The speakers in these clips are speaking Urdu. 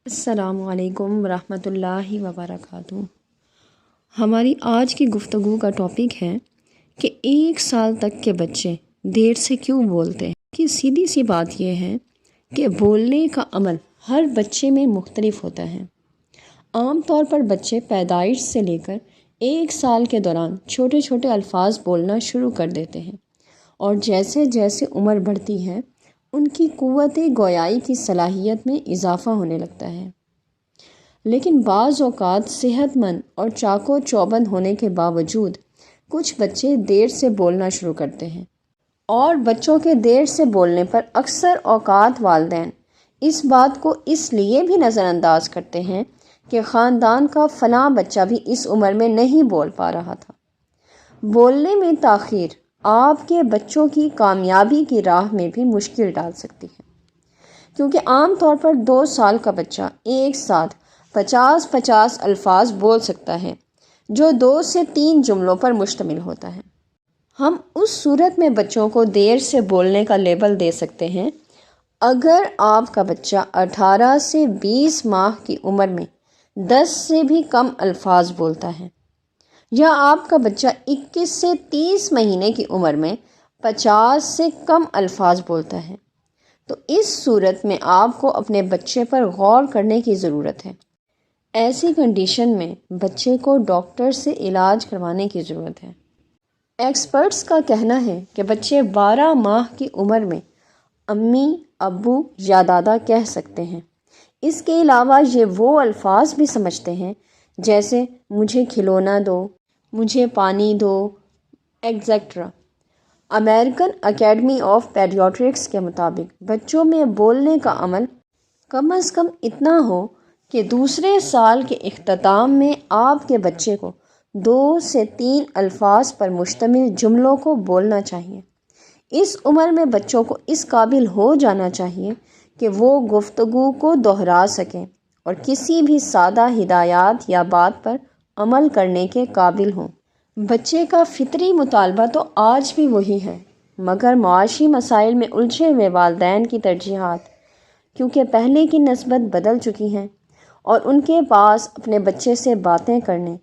السلام علیکم ورحمۃ اللہ وبرکاتہ۔ ہماری آج کی گفتگو کا ٹاپک ہے کہ 1 سال تک کے بچے دیر سے کیوں بولتے ہیں۔ کہ سیدھی سی بات یہ ہے کہ بولنے کا عمل ہر بچے میں مختلف ہوتا ہے۔ عام طور پر بچے پیدائش سے لے کر 1 سال کے دوران چھوٹے چھوٹے الفاظ بولنا شروع کر دیتے ہیں، اور جیسے جیسے عمر بڑھتی ہے ان کی قوت گویائی کی صلاحیت میں اضافہ ہونے لگتا ہے۔ لیکن بعض اوقات صحت مند اور چاق و چوبند ہونے کے باوجود کچھ بچے دیر سے بولنا شروع کرتے ہیں، اور بچوں کے دیر سے بولنے پر اکثر اوقات والدین اس بات کو اس لیے بھی نظر انداز کرتے ہیں کہ خاندان کا فلاں بچہ بھی اس عمر میں نہیں بول پا رہا تھا۔ بولنے میں تاخیر آپ کے بچوں کی کامیابی کی راہ میں بھی مشکل ڈال سکتی ہے، کیونکہ عام طور پر 2 سال کا بچہ ایک ساتھ 50 الفاظ بول سکتا ہے، جو 2 سے 3 جملوں پر مشتمل ہوتا ہے۔ ہم اس صورت میں بچوں کو دیر سے بولنے کا لیبل دے سکتے ہیں اگر آپ کا بچہ 18 سے 20 ماہ کی عمر میں 10 سے بھی کم الفاظ بولتا ہے، یا آپ کا بچہ 21 سے 30 مہینے کی عمر میں 50 سے کم الفاظ بولتا ہے، تو اس صورت میں آپ کو اپنے بچے پر غور کرنے کی ضرورت ہے۔ ایسی کنڈیشن میں بچے کو ڈاکٹر سے علاج کروانے کی ضرورت ہے۔ ایکسپرٹس کا کہنا ہے کہ بچے 12 ماہ کی عمر میں امی، ابو یا دادا کہہ سکتے ہیں۔ اس کے علاوہ یہ وہ الفاظ بھی سمجھتے ہیں جیسے مجھے کھلونا دو، مجھے پانی دو، ایگزیکٹرا۔ امریکن اکیڈمی آف پیڈیاٹرکس کے مطابق بچوں میں بولنے کا عمل کم از کم اتنا ہو کہ دوسرے سال کے اختتام میں آپ کے بچے کو 2 سے 3 الفاظ پر مشتمل جملوں کو بولنا چاہیے۔ اس عمر میں بچوں کو اس قابل ہو جانا چاہیے کہ وہ گفتگو کو دہرا سکیں اور کسی بھی سادہ ہدایات یا بات پر عمل کرنے کے قابل ہوں۔ بچے کا فطری مطالبہ تو آج بھی وہی ہے، مگر معاشی مسائل میں الجھے ہوئے والدین کی ترجیحات کیونکہ پہلے کی نسبت بدل چکی ہیں، اور ان کے پاس اپنے بچے سے باتیں کرنے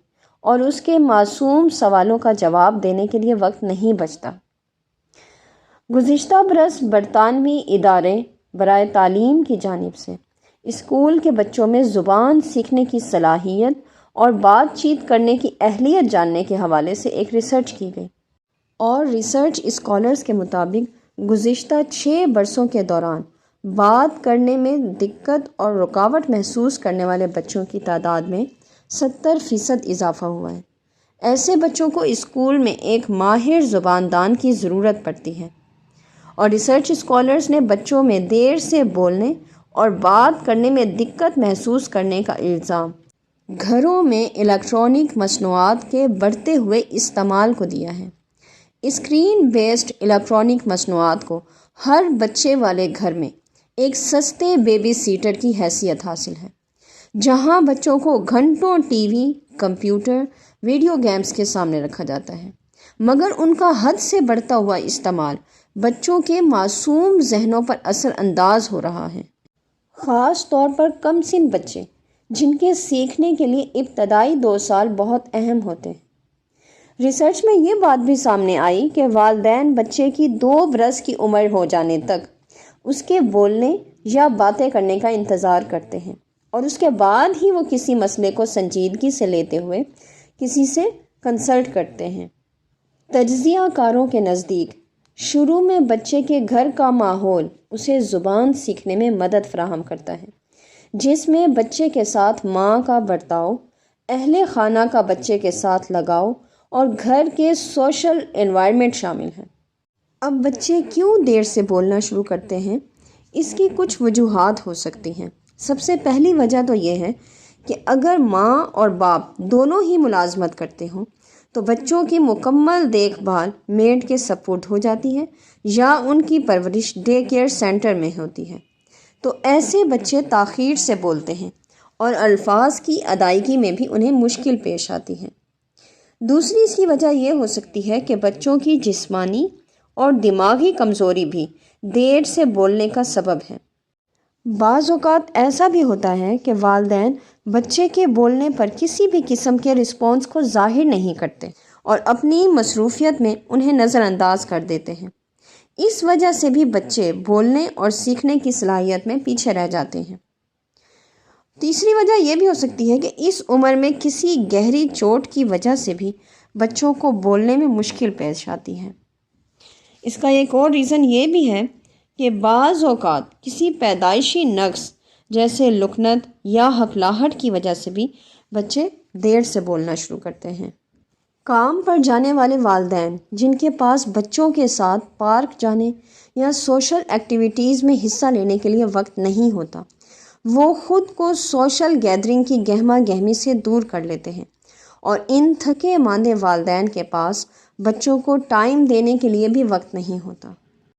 اور اس کے معصوم سوالوں کا جواب دینے کے لیے وقت نہیں بچتا۔ گزشتہ برس برطانوی ادارے برائے تعلیم کی جانب سے اسکول کے بچوں میں زبان سیکھنے کی صلاحیت اور بات چیت کرنے کی اہلیت جاننے کے حوالے سے ایک ریسرچ کی گئی، اور ریسرچ اسکالرز کے مطابق گزشتہ 6 برسوں کے دوران بات کرنے میں دقت اور رکاوٹ محسوس کرنے والے بچوں کی تعداد میں 70% اضافہ ہوا ہے۔ ایسے بچوں کو اسکول میں ایک ماہر زباندان کی ضرورت پڑتی ہے، اور ریسرچ اسکالرز نے بچوں میں دیر سے بولنے اور بات کرنے میں دقت محسوس کرنے کا الزام گھروں میں الیکٹرانک مصنوعات کے بڑھتے ہوئے استعمال کو دیا ہے۔ اسکرین بیسڈ الیکٹرانک مصنوعات کو ہر بچے والے گھر میں ایک سستے بیبی سیٹر کی حیثیت حاصل ہے، جہاں بچوں کو گھنٹوں T V, computer, video games کے سامنے رکھا جاتا ہے، مگر ان کا حد سے بڑھتا ہوا استعمال بچوں کے معصوم ذہنوں پر اثر انداز ہو رہا ہے، خاص طور پر کم سن بچے جن کے سیکھنے کے لیے ابتدائی 2 سال بہت اہم ہوتے ہیں۔ ریسرچ میں یہ بات بھی سامنے آئی کہ والدین بچے کی 2 برس کی عمر ہو جانے تک اس کے بولنے یا باتیں کرنے کا انتظار کرتے ہیں، اور اس کے بعد ہی وہ کسی مسئلے کو سنجیدگی سے لیتے ہوئے کسی سے کنسلٹ کرتے ہیں۔ تجزیہ کاروں کے نزدیک شروع میں بچے کے گھر کا ماحول اسے زبان سیکھنے میں مدد فراہم کرتا ہے، جس میں بچے کے ساتھ ماں کا برتاؤ، اہل خانہ کا بچے کے ساتھ لگاؤ اور گھر کے سوشل انوائرمنٹ شامل ہیں۔ اب بچے کیوں دیر سے بولنا شروع کرتے ہیں؟ اس کی کچھ وجوہات ہو سکتی ہیں۔ سب سے پہلی وجہ تو یہ ہے کہ اگر ماں اور باپ دونوں ہی ملازمت کرتے ہوں تو بچوں کی مکمل دیکھ بھال میڈ کے سپرد ہو جاتی ہے، یا ان کی پرورش ڈے کیئر سینٹر میں ہوتی ہے، تو ایسے بچے تاخیر سے بولتے ہیں اور الفاظ کی ادائیگی میں بھی انہیں مشکل پیش آتی ہے۔ دوسری اس کی وجہ یہ ہو سکتی ہے کہ بچوں کی جسمانی اور دماغی کمزوری بھی دیر سے بولنے کا سبب ہے۔ بعض اوقات ایسا بھی ہوتا ہے کہ والدین بچے کے بولنے پر کسی بھی قسم کے رسپانس کو ظاہر نہیں کرتے اور اپنی مصروفیت میں انہیں نظر انداز کر دیتے ہیں۔ اس وجہ سے بھی بچے بولنے اور سیکھنے کی صلاحیت میں پیچھے رہ جاتے ہیں۔ تیسری وجہ یہ بھی ہو سکتی ہے کہ اس عمر میں کسی گہری چوٹ کی وجہ سے بھی بچوں کو بولنے میں مشکل پیش آتی ہے۔ اس کا ایک اور ریزن یہ بھی ہے کہ بعض اوقات کسی پیدائشی نقص جیسے لکنت یا ہکلاہٹ کی وجہ سے بھی بچے دیر سے بولنا شروع کرتے ہیں۔ کام پر جانے والے والدین جن کے پاس بچوں کے ساتھ پارک جانے یا سوشل ایکٹیویٹیز میں حصہ لینے کے لیے وقت نہیں ہوتا، وہ خود کو سوشل گیدرنگ کی گہما گہمی سے دور کر لیتے ہیں، اور ان تھکے ماندے والدین کے پاس بچوں کو ٹائم دینے کے لیے بھی وقت نہیں ہوتا۔